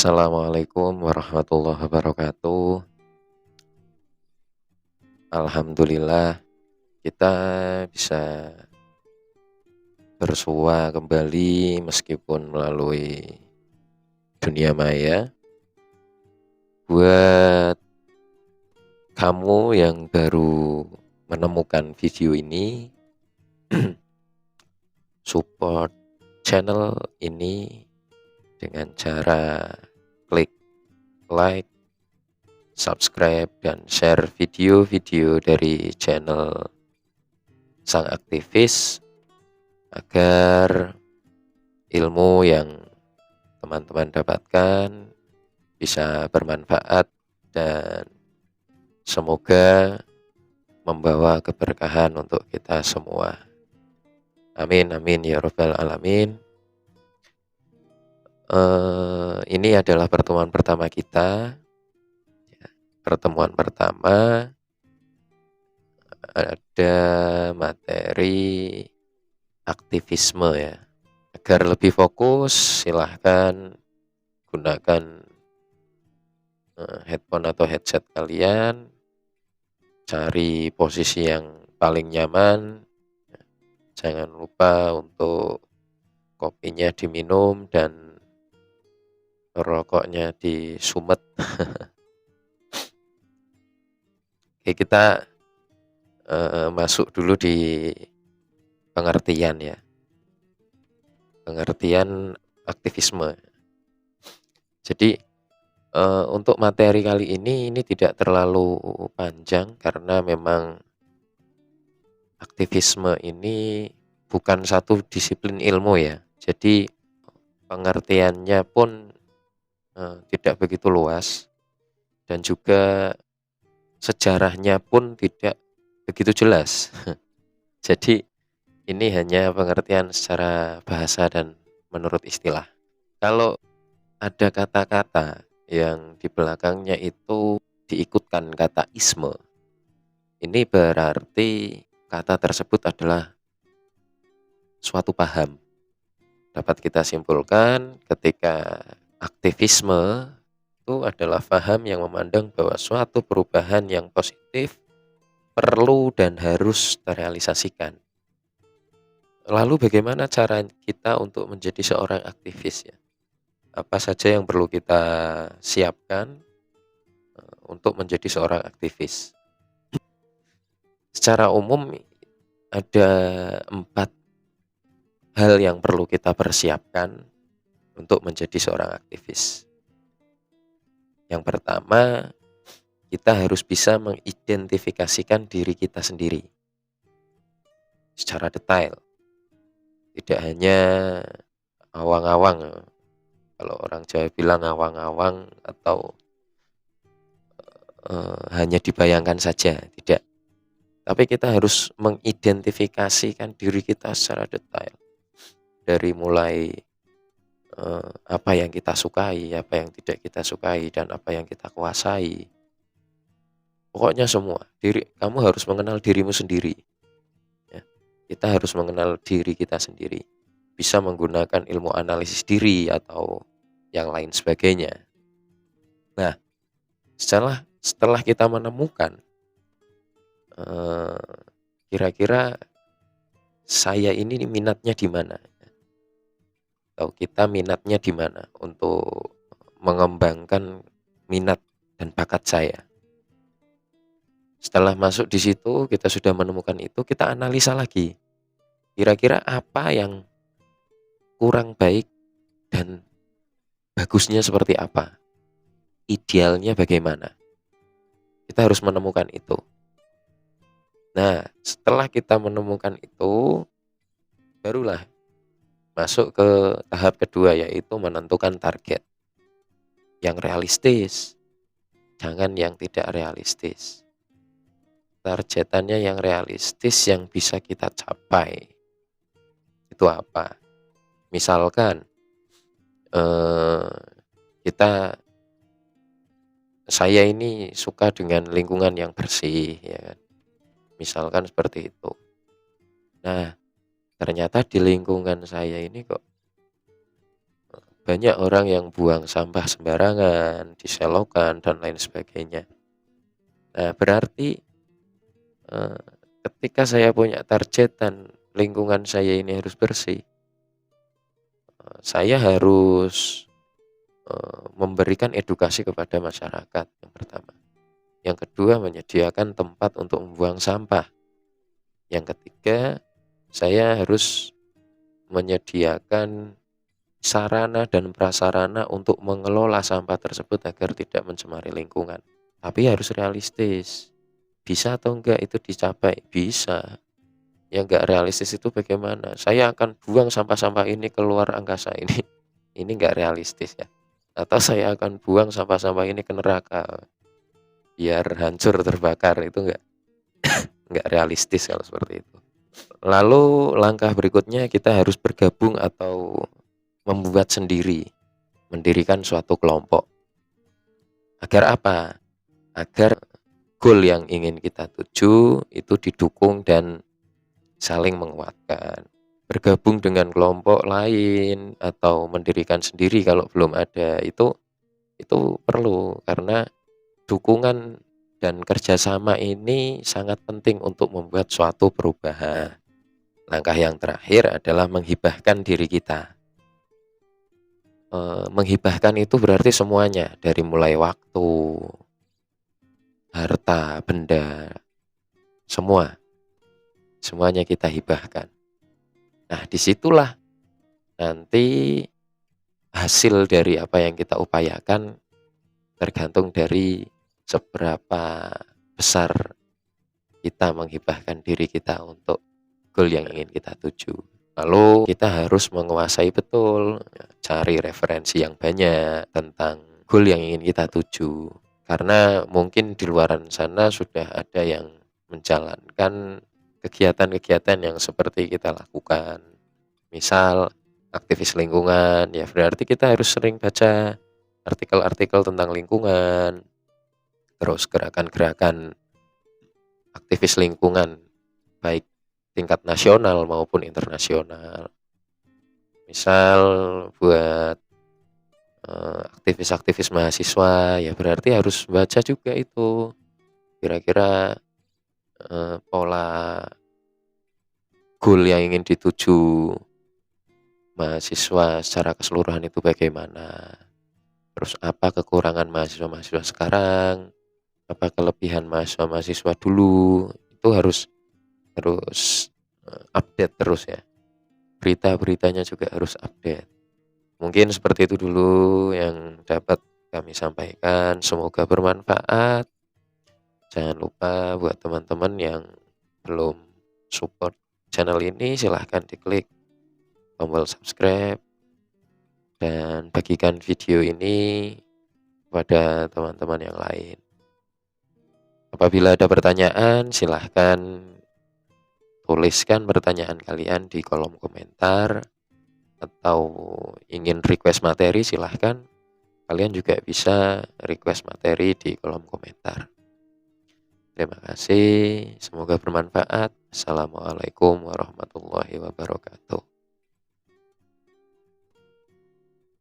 Assalamualaikum warahmatullahi wabarakatuh. Alhamdulillah kita bisa bersua kembali meskipun melalui dunia maya. Buat kamu yang baru menemukan video ini, support channel ini dengan cara klik like, subscribe, dan share video-video dari channel Sang Aktivis agar ilmu yang teman-teman dapatkan bisa bermanfaat dan semoga membawa keberkahan untuk kita semua. Amin amin ya rabbal alamin. Ini adalah pertemuan pertama kita. Pertemuan pertama ada materi aktivisme ya. Agar lebih fokus, silahkan gunakan headphone atau headset kalian, cari posisi yang paling nyaman. Jangan lupa untuk kopinya diminum dan rokoknya disumet. Oke, kita masuk dulu di pengertian ya. Pengertian aktivisme. Jadi untuk materi kali ini tidak terlalu panjang karena memang aktivisme ini bukan satu disiplin ilmu ya. Jadi pengertiannya pun tidak begitu luas dan juga sejarahnya pun tidak begitu jelas. Jadi ini hanya pengertian secara bahasa dan menurut istilah. Kalau ada kata-kata yang di belakangnya itu diikutkan kata isme, ini berarti kata tersebut adalah suatu paham. Dapat kita simpulkan ketika aktivisme itu adalah paham yang memandang bahwa suatu perubahan yang positif perlu dan harus terrealisasikan. Lalu bagaimana cara kita untuk menjadi seorang aktivis ya? Apa saja yang perlu kita siapkan untuk menjadi seorang aktivis? Secara umum ada 4 hal yang perlu kita persiapkan untuk menjadi seorang aktivis. Yang pertama, kita harus bisa mengidentifikasikan diri kita sendiri secara detail. Tidak hanya awang-awang, kalau orang Jawa bilang awang-awang atau hanya dibayangkan saja, tidak. Tapi kita harus mengidentifikasikan diri kita secara detail. Dari mulai apa yang kita sukai, apa yang tidak kita sukai, dan apa yang kita kuasai. Pokoknya semua, kamu harus mengenal dirimu sendiri. Kita harus mengenal diri kita sendiri, bisa menggunakan ilmu analisis diri atau yang lain sebagainya. Nah, setelah kita menemukan kira-kira saya ini minatnya di mana, atau kita minatnya di mana untuk mengembangkan minat dan bakat saya. Setelah masuk di situ, kita sudah menemukan itu, kita analisa lagi. Kira-kira apa yang kurang baik dan bagusnya seperti apa? Idealnya bagaimana? Kita harus menemukan itu. Nah, setelah kita menemukan itu, barulah masuk ke tahap kedua, yaitu menentukan target yang realistis. Jangan yang tidak realistis. Targetannya yang realistis yang bisa kita capai. Itu apa? Misalkan saya ini suka dengan lingkungan yang bersih, ya kan? Misalkan seperti itu. Nah, ternyata di lingkungan saya ini kok banyak orang yang buang sampah sembarangan, diselokan, dan lain sebagainya. Nah, berarti eh, ketika saya punya target dan lingkungan saya ini harus bersih, saya harus memberikan edukasi kepada masyarakat yang pertama. Yang kedua, menyediakan tempat untuk membuang sampah. Yang ketiga, saya harus menyediakan sarana dan prasarana untuk mengelola sampah tersebut agar tidak mencemari lingkungan. Tapi harus realistis. Bisa atau enggak itu dicapai? Bisa. Yang enggak realistis itu bagaimana? Saya akan buang sampah-sampah ini keluar angkasa ini. Ini enggak realistis ya. Atau saya akan buang sampah-sampah ini ke neraka biar hancur terbakar, itu enggak realistis kalau seperti itu. Lalu langkah berikutnya kita harus bergabung atau membuat sendiri, mendirikan suatu kelompok. Agar apa? Agar goal yang ingin kita tuju itu didukung dan saling menguatkan. Bergabung dengan kelompok lain atau mendirikan sendiri kalau belum ada, itu perlu, karena dukungan dan kerjasama ini sangat penting untuk membuat suatu perubahan. Langkah yang terakhir adalah menghibahkan diri kita. Menghibahkan itu berarti semuanya, dari mulai waktu, harta, benda, semuanya kita hibahkan. Nah, disitulah nanti hasil dari apa yang kita upayakan tergantung dari seberapa besar kita menghibahkan diri kita untuk goal yang ingin kita tuju. Lalu kita harus menguasai betul, cari referensi yang banyak tentang goal yang ingin kita tuju. Karena mungkin di luar sana sudah ada yang menjalankan kegiatan-kegiatan yang seperti kita lakukan. Misal aktivis lingkungan, ya berarti kita harus sering baca artikel-artikel tentang lingkungan, terus gerakan-gerakan aktivis lingkungan, baik tingkat nasional maupun internasional. Misal buat aktivis-aktivis mahasiswa, ya berarti harus baca juga itu. Kira-kira pola goal yang ingin dituju mahasiswa secara keseluruhan itu bagaimana. Terus apa kekurangan mahasiswa-mahasiswa sekarang, apa kelebihan mahasiswa-mahasiswa dulu, itu harus update terus ya. Berita-beritanya juga harus update. Mungkin seperti itu dulu yang dapat kami sampaikan. Semoga bermanfaat. Jangan lupa buat teman-teman yang belum support channel ini, silahkan diklik tombol subscribe dan bagikan video ini kepada teman-teman yang lain. Apabila ada pertanyaan, silahkan tuliskan pertanyaan kalian di kolom komentar, atau ingin request materi silahkan, kalian juga bisa request materi di kolom komentar. Terima kasih, semoga bermanfaat. Assalamualaikum warahmatullahi wabarakatuh.